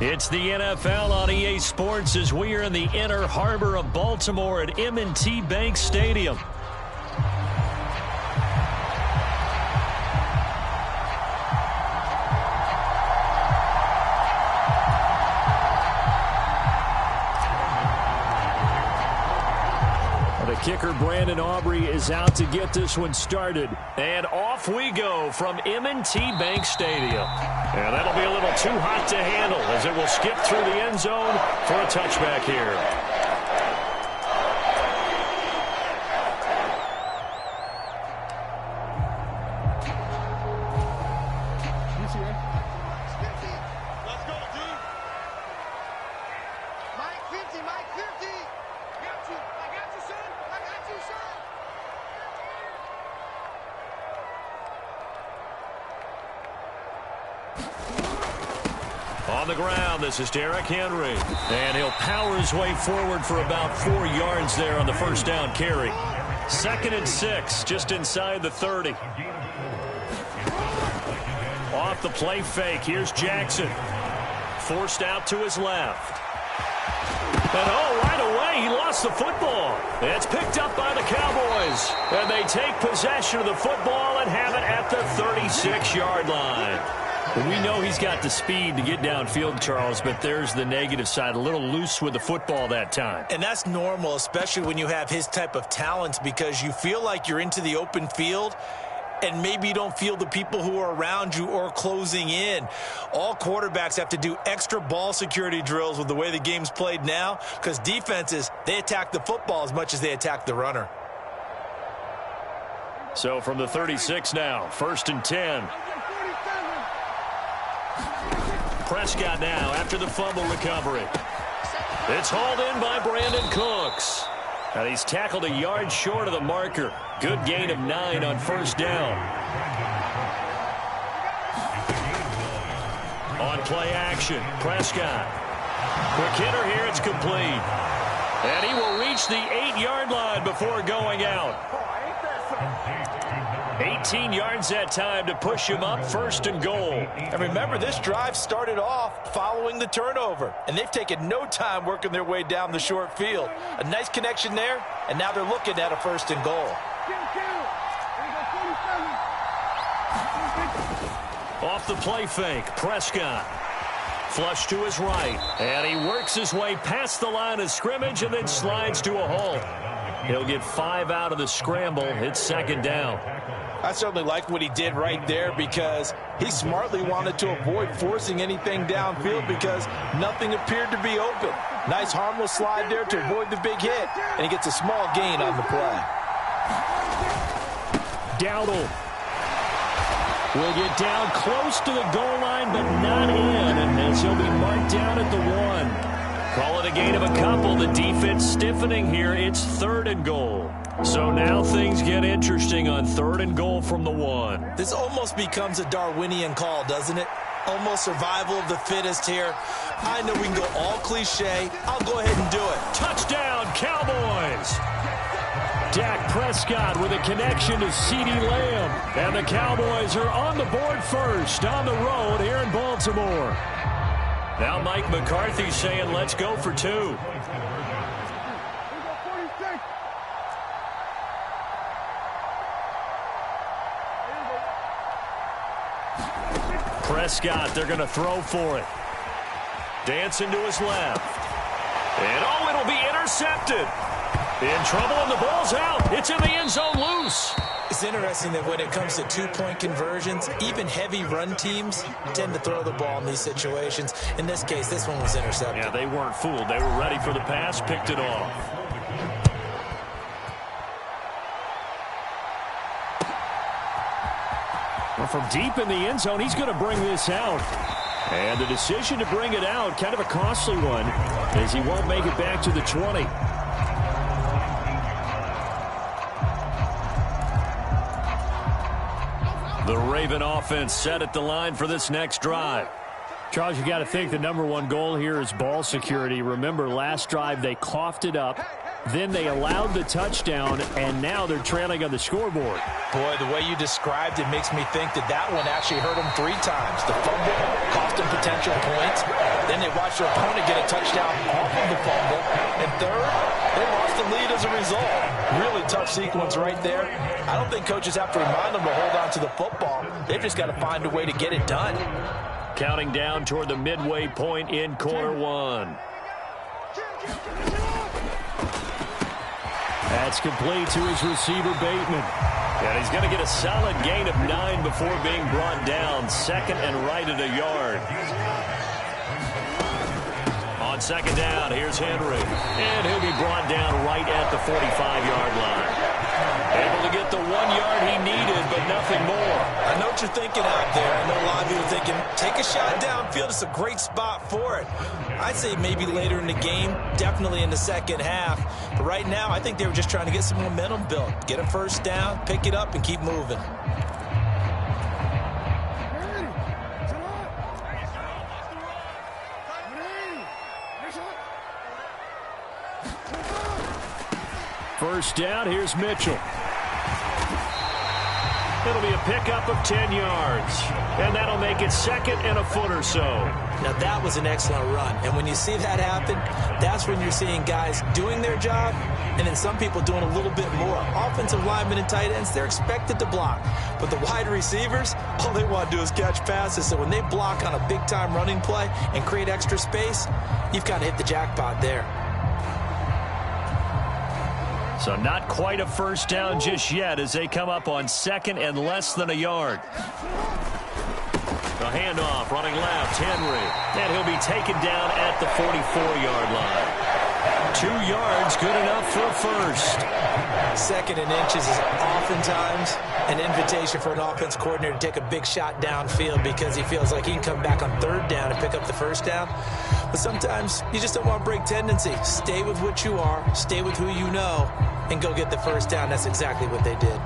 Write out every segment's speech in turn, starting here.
It's the NFL on EA Sports as we are in the inner harbor of Baltimore at M&T Bank Stadium. The kicker, Brandon Aubrey, is out to get this one started. And off we go from M&T Bank Stadium. And that'll be a little too hot to handle as it will skip through the end zone for a touchback here. On the ground, this is Derrick Henry. And he'll power his way forward for about 4 yards there on the first down carry. 2nd and 6, just inside the 30. Off the play fake, here's Jackson. Forced out to his left. And right away, he lost the football. It's picked up by the Cowboys. And they take possession of the football and have it at the 36-yard line. We know he's got the speed to get downfield, Charles, but there's the negative side. A little loose with the football that time. And that's normal, especially when you have his type of talents, because you feel like you're into the open field and maybe you don't feel the people who are around you or closing in. All quarterbacks have to do extra ball security drills with the way the game's played now, because defenses, they attack the football as much as they attack the runner. So from the 36 now, 1st and 10. Prescott now after the fumble recovery. It's hauled in by Brandon Cooks. And he's tackled a yard short of the marker. Good gain of 9 on first down. On play action, Prescott. Quick hitter here, it's complete. And he will reach the 8-yard line before going out. 18 yards that time to push him up, 1st and goal. And remember, this drive started off following the turnover, and they've taken no time working their way down the short field. A nice connection there, and now they're looking at a 1st and goal. Off the play fake, Prescott. Flush to his right, and he works his way past the line of scrimmage and then slides to a halt. He'll get 5 out of the scramble. It's 2nd down. I certainly like what he did right there, because he smartly wanted to avoid forcing anything downfield because nothing appeared to be open. Nice harmless slide there to avoid the big hit, and he gets a small gain on the play. Dowdle will get down close to the goal line, but not in, and as he'll be marked down at the 1. Call it a gain of a couple. The defense stiffening here. It's 3rd and goal. So now things get interesting on 3rd and goal from the 1. This almost becomes a Darwinian call, doesn't it? Almost survival of the fittest here. I know we can go all cliche. I'll go ahead and do it. Touchdown, Cowboys! Dak Prescott with a connection to CeeDee Lamb. And the Cowboys are on the board first on the road here in Baltimore. Now Mike McCarthy saying, let's go for 2. Prescott, they're going to throw for it. Dancing to his left. And it'll be intercepted. In trouble, and the ball's out. It's in the end zone loose. It's interesting that when it comes to two-point conversions, even heavy run teams tend to throw the ball in these situations. In this case, this one was intercepted. Yeah, they weren't fooled. They were ready for the pass, picked it off. Well, from deep in the end zone, he's going to bring this out. And the decision to bring it out, kind of a costly one, as he won't make it back to the 20. The Raven offense set at the line for this next drive. Charles, you got to think the #1 goal here is ball security. Remember, last drive they coughed it up. Then they allowed the touchdown, and now they're trailing on the scoreboard. Boy, the way you described it makes me think that that one actually hurt them 3 times. The fumble cost them potential points. Then they watched their opponent get a touchdown off of the fumble. And third, they lost the lead as a result. Really tough sequence right there. I don't think coaches have to remind them to hold on to the football. They've just got to find a way to get it done. Counting down toward the midway point in quarter 1. That's complete to his receiver, Bateman. And he's going to get a solid gain of 9 before being brought down. Second and right at a yard. On second down, here's Henry. And he'll be brought down right at the 45-yard line. Able to get the 1 yard he needed, but nothing more. I know what you're thinking out there. I know a lot of you are thinking, take a shot downfield. It's a great spot for it. I'd say maybe later in the game, definitely in the second half. But right now, I think they were just trying to get some momentum built. Get a first down, pick it up, and keep moving. First down, here's Mitchell. It'll be a pickup of 10 yards. And that'll make it second and a foot or so. Now, that was an excellent run. And when you see that happen, that's when you're seeing guys doing their job and then some people doing a little bit more. Offensive linemen and tight ends, they're expected to block. But the wide receivers, all they want to do is catch passes. So when they block on a big-time running play and create extra space, you've got to hit the jackpot there. So not quite a first down just yet as they come up on second and less than a yard. The handoff, running left, Henry. And he'll be taken down at the 44-yard line. 2 yards, good enough for a first. Second and inches is oftentimes an invitation for an offense coordinator to take a big shot downfield because he feels like he can come back on third down and pick up the first down. But sometimes you just don't want to break tendency. Stay with what you are, stay with who you know, and go get the first down. That's exactly what they did.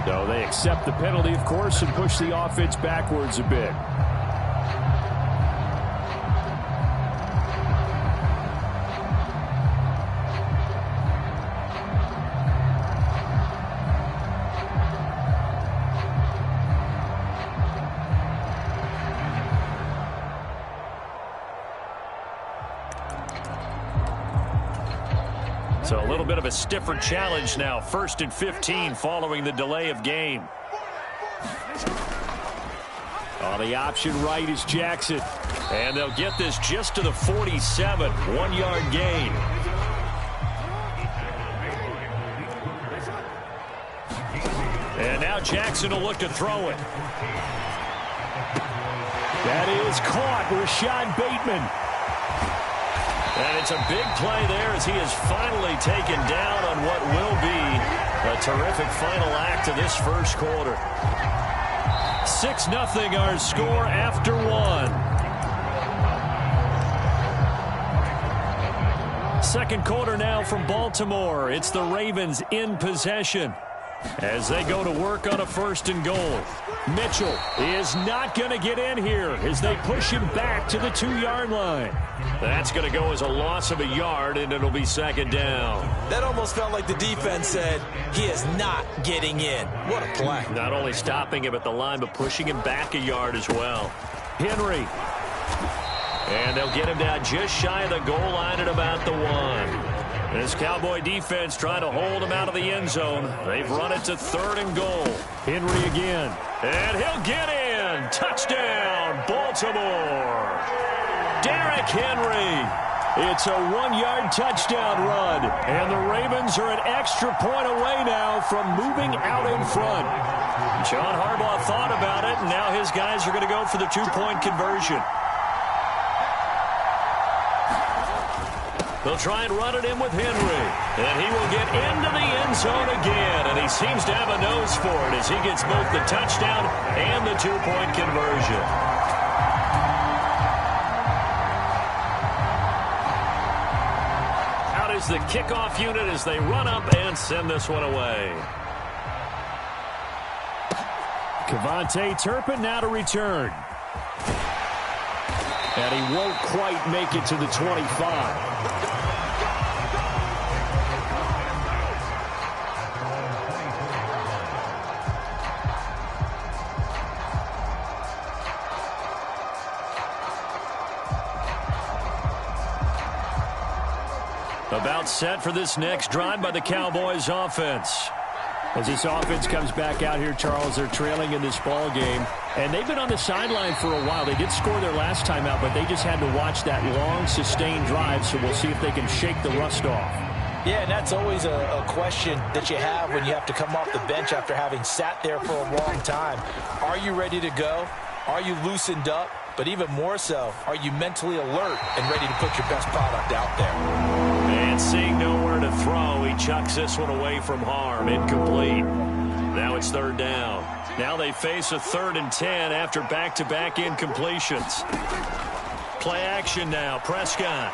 So they accept the penalty, of course, and push the offense backwards a bit. So a little bit of a stiffer challenge now. 1st and 15 following the delay of game. On the option right is Jackson. And they'll get this just to the 47. 1 yard gain. And now Jackson will look to throw it. That is caught. Rashad Bateman. And it's a big play there as he is finally taken down on what will be a terrific final act of this first quarter. 6-0 our score after 1. Second quarter now from Baltimore. It's the Ravens in possession as they go to work on a 1st and goal. Mitchell is not going to get in here as they push him back to the 2-yard line. That's going to go as a loss of a yard, and it'll be second down. That almost felt like the defense said, he is not getting in. What a play. Not only stopping him at the line, but pushing him back a yard as well. Henry. And they'll get him down just shy of the goal line at about the 1. This Cowboy defense trying to hold him out of the end zone. They've run it to 3rd and goal. Henry again. And he'll get in. Touchdown, Baltimore. Derrick Henry. It's a 1-yard touchdown run. And the Ravens are an extra point away now from moving out in front. John Harbaugh thought about it, and now his guys are going to go for the 2-point conversion. They'll try and run it in with Henry. And he will get into the end zone again. And he seems to have a nose for it as he gets both the touchdown and the 2-point conversion. is the kickoff unit as they run up and send this one away. Kevontae Turpin now to return. And he won't quite make it to the 25. About set for this next drive by the Cowboys offense. As this offense comes back out here, Charles, they're trailing in this ball game. And they've been on the sideline for a while. They did score their last time out, but they just had to watch that long, sustained drive. So we'll see if they can shake the rust off. Yeah, and that's always a question that you have when you have to come off the bench after having sat there for a long time. Are you ready to go? Are you loosened up? But even more so, are you mentally alert and ready to put your best product out there? And seeing nowhere to throw, he chucks this one away from harm. Incomplete. Now it's third down. Now they face a 3rd and 10 after back-to-back incompletions. Play action now. Prescott.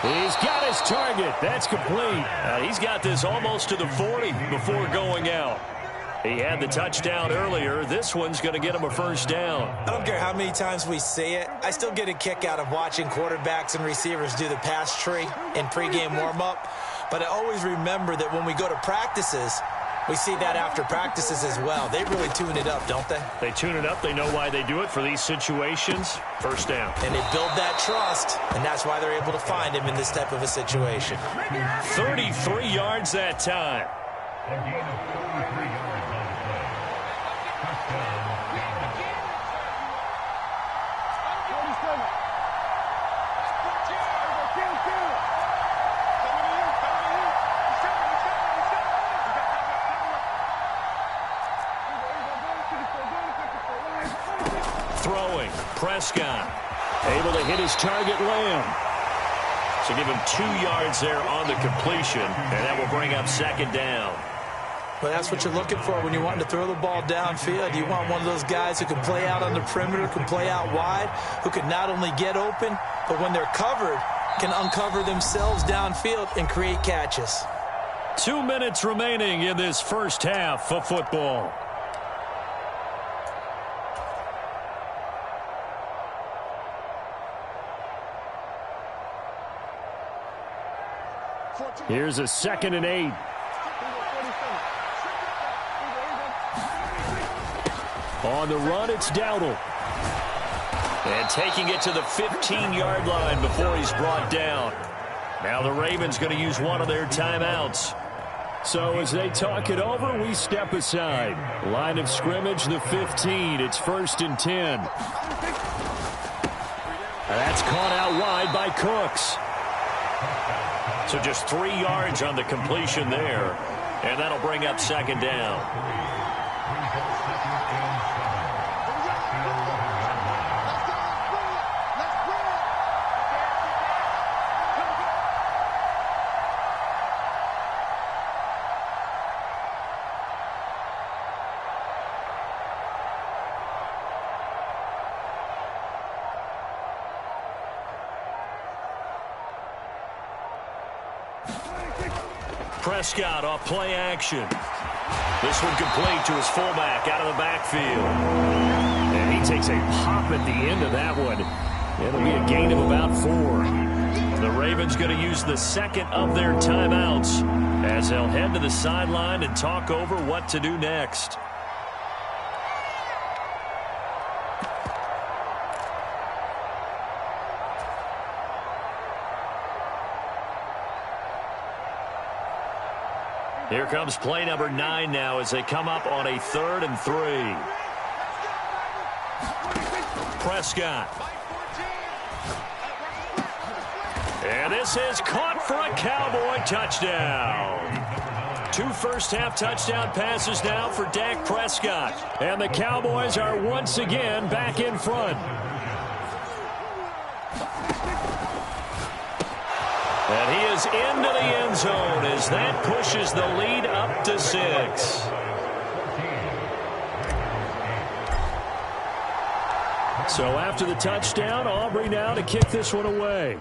He's got his target. That's complete. He's got this almost to the 40 before going out. He had the touchdown earlier. This one's going to get him a first down. I don't care how many times we say it. I still get a kick out of watching quarterbacks and receivers do the pass tree in pregame warm-up. But I always remember that when we go to practices, we see that after practices as well. They really tune it up, don't they? They tune it up. They know why they do it for these situations. First down. And they build that trust, and that's why they're able to find him in this type of a situation. 33 yards that time. Throwing, Prescott, able to hit his target, Lamb. So give him 2 yards there on the completion, and that will bring up second down. Well, that's what you're looking for when you're wanting to throw the ball downfield. You want one of those guys who can play out on the perimeter, can play out wide, who can not only get open, but when they're covered, can uncover themselves downfield and create catches. 2 minutes remaining in this first half of football. Here's a 2nd and 8. On the run, it's Dowdle. And taking it to the 15-yard line before he's brought down. Now the Ravens going to use one of their timeouts. So as they talk it over, we step aside. Line of scrimmage, the 15. It's 1st and 10. That's caught out wide by Cooks. So just 3 yards on the completion there. And that'll bring up second down. Prescott off play action. This one complete to his fullback out of the backfield. And he takes a pop at the end of that one. It'll be a gain of about 4. The Ravens going to use the 2nd of their timeouts as they'll head to the sideline and talk over what to do next. Here comes play number 9 now as they come up on a 3rd and 3. Prescott. And this is caught for a Cowboy touchdown. 2 first-half touchdown passes now for Dak Prescott. And the Cowboys are once again back in front. And he is into the end zone as that pushes the lead up to 6. So after the touchdown, Aubrey now to kick this one away.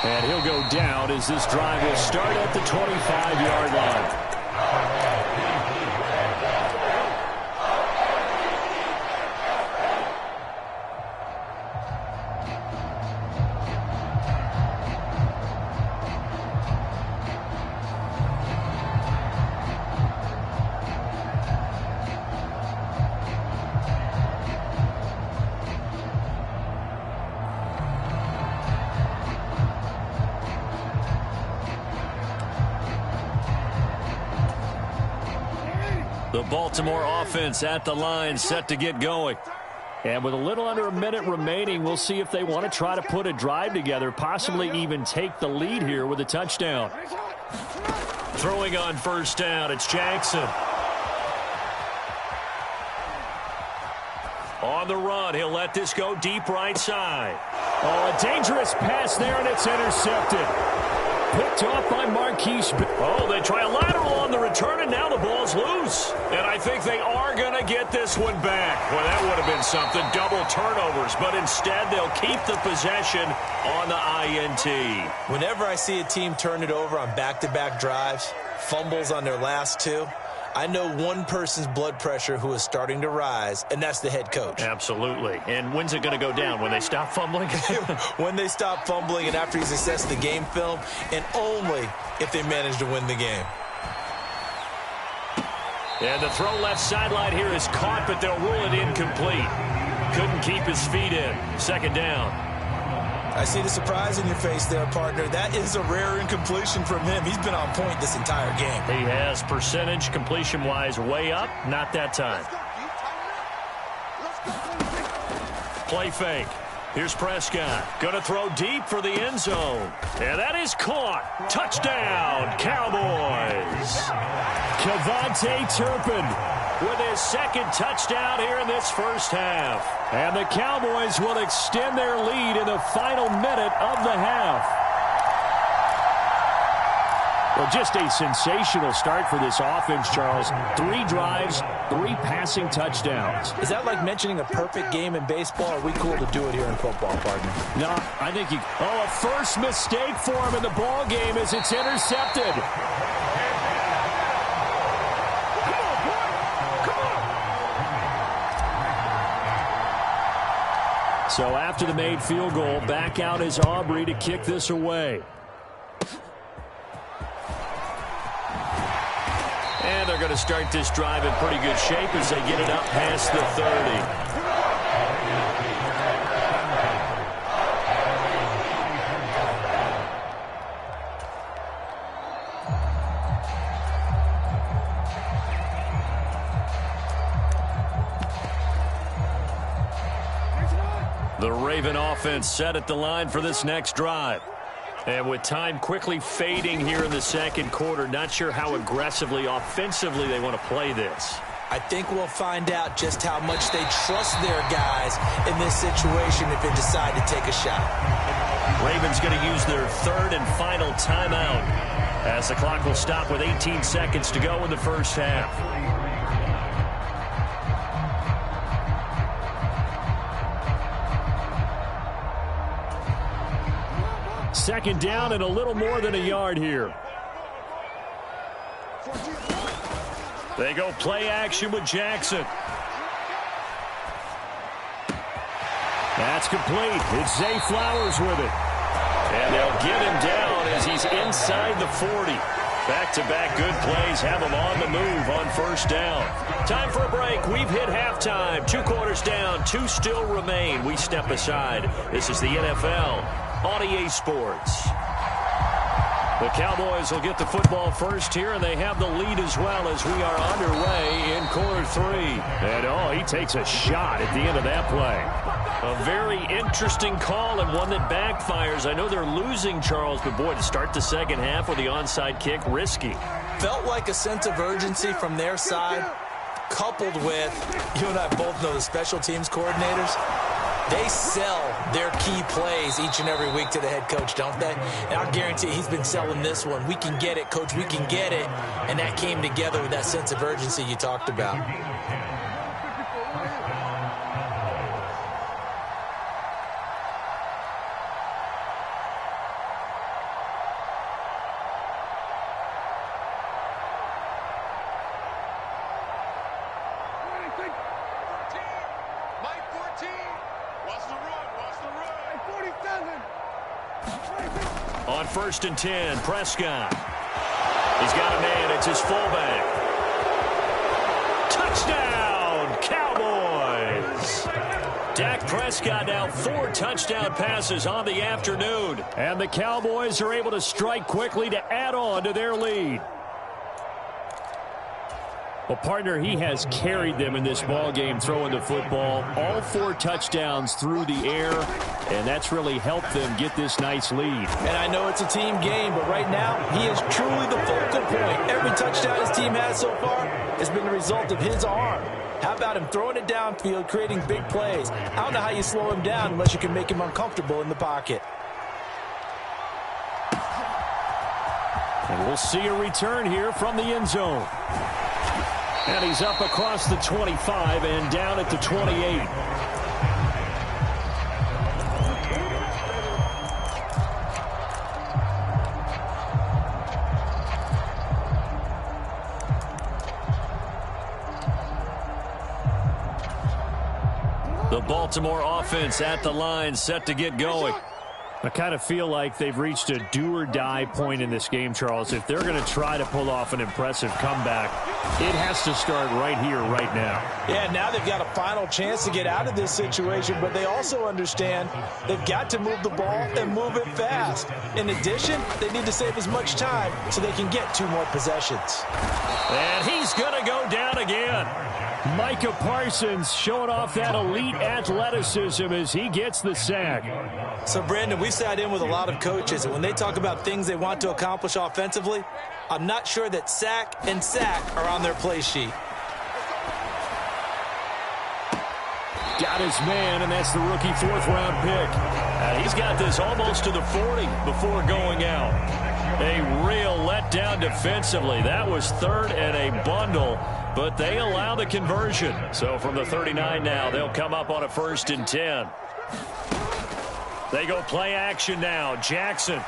And he'll go down as this drive will start at the 25-yard line. The Baltimore offense at the line, set to get going. And with a little under a minute remaining, we'll see if they want to try to put a drive together, possibly even take the lead here with a touchdown. Throwing on first down, it's Jackson. On the run, he'll let this go deep right side. Oh, a dangerous pass there, and it's intercepted. Picked off by Marquise. Oh, they try a lateral on the return, and now the ball's loose. And I think they are going to get this one back. Well, that would have been something, double turnovers. But instead, they'll keep the possession on the INT. Whenever I see a team turn it over on back-to-back drives, fumbles on their last two, I know one person's blood pressure who is starting to rise, and that's the head coach. Absolutely. And when's it going to go down? When they stop fumbling? When they stop fumbling and after he's assessed the game film, and only if they manage to win the game. And the throw left sideline here is caught, but they'll rule it incomplete. Couldn't keep his feet in. Second down. I see the surprise in your face there, partner. That is a rare incompletion from him. He's been on point this entire game. He has percentage completion-wise way up. Not that time. Play fake. Here's Prescott. Going to throw deep for the end zone. And that is caught. Touchdown, Cowboys. Kevontae Turpin with his second touchdown here in this first half. And the Cowboys will extend their lead in the final minute of the half. Well, just a sensational start for this offense, Charles. 3 drives, 3 passing touchdowns. Is that like mentioning a perfect game in baseball? Or are we cool to do it here in football, partner? No, I think you... Oh, a first mistake for him in the ball game as it's intercepted. So after the made field goal, back out is Aubrey to kick this away. And they're going to start this drive in pretty good shape as they get it up past the 30. The Raven offense set at the line for this next drive. And with time quickly fading here in the second quarter, not sure how aggressively, offensively they want to play this. I think we'll find out just how much they trust their guys in this situation if they decide to take a shot. Ravens going to use their third and final timeout as the clock will stop with 18 seconds to go in the first half. Second down and a little more than a yard here. They go play action with Jackson. That's complete. It's Zay Flowers with it. And they'll get him down as he's inside the 40. Back-to-back good plays have him on the move on first down. Time for a break. We've hit halftime. 2 quarters down. 2 still remain. We step aside. This is the NFL on EA Sports. The Cowboys will get the football first here, and they have the lead as well as we are underway in quarter 3. And, oh, he takes a shot at the end of that play. A very interesting call and one that backfires. I know they're losing, Charles, but, boy, to start the second half with the onside kick, risky. Felt like a sense of urgency from their side, coupled with, you and I both know the special teams coordinators. They sell their key plays each and every week to the head coach, don't they? And I guarantee he's been selling this one. We can get it, coach. We can get it. And that came together with that sense of urgency you talked about. on 1st and 10. Prescott. He's got a man. It's his fullback. Touchdown, Cowboys. Dak Prescott now 4 touchdown passes on the afternoon. And the Cowboys are able to strike quickly to add on to their lead. Well, partner, he has carried them in this ball game throwing the football. All 4 touchdowns through the air, and that's really helped them get this nice lead. And I know it's a team game, but right now he is truly the focal point. Every touchdown his team has so far has been the result of his arm. How about him throwing it downfield, creating big plays? I don't know how you slow him down unless you can make him uncomfortable in the pocket. And we'll see a return here from the end zone. And he's up across the 25 and down at the 28. The Baltimore offense at the line, set to get going. I kind of feel like they've reached a do-or-die point in this game, Charles. If they're going to try to pull off an impressive comeback, it has to start right here, right now. Yeah, now they've got a final chance to get out of this situation, but they also understand they've got to move the ball and move it fast. In addition, they need to save as much time so they can get 2 more possessions. And he's going to go down again. Micah Parsons showing off that elite athleticism as he gets the sack. So, Brandon, we sat in with a lot of coaches, and when they talk about things they want to accomplish offensively, I'm not sure that sack and sack are on their play sheet. Got his man, and that's the rookie 4th-round pick. And he's got this almost to the 40 before going out. A real letdown defensively. That was 3rd and a bundle, but they allow the conversion. So from the 39 now, they'll come up on a 1st and 10. They go play action now. Jackson.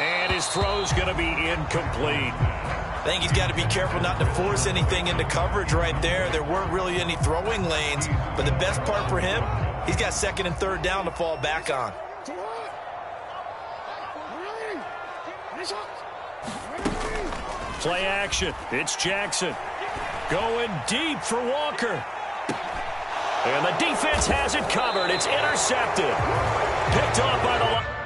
And his throw's going to be incomplete. I think he's got to be careful not to force anything into coverage right there. There weren't really any throwing lanes, but the best part for him, he's got 2nd and 3rd down to fall back on. Play action. It's Jackson. Going deep for Walker. And the defense has it covered. It's intercepted. Picked off by the line.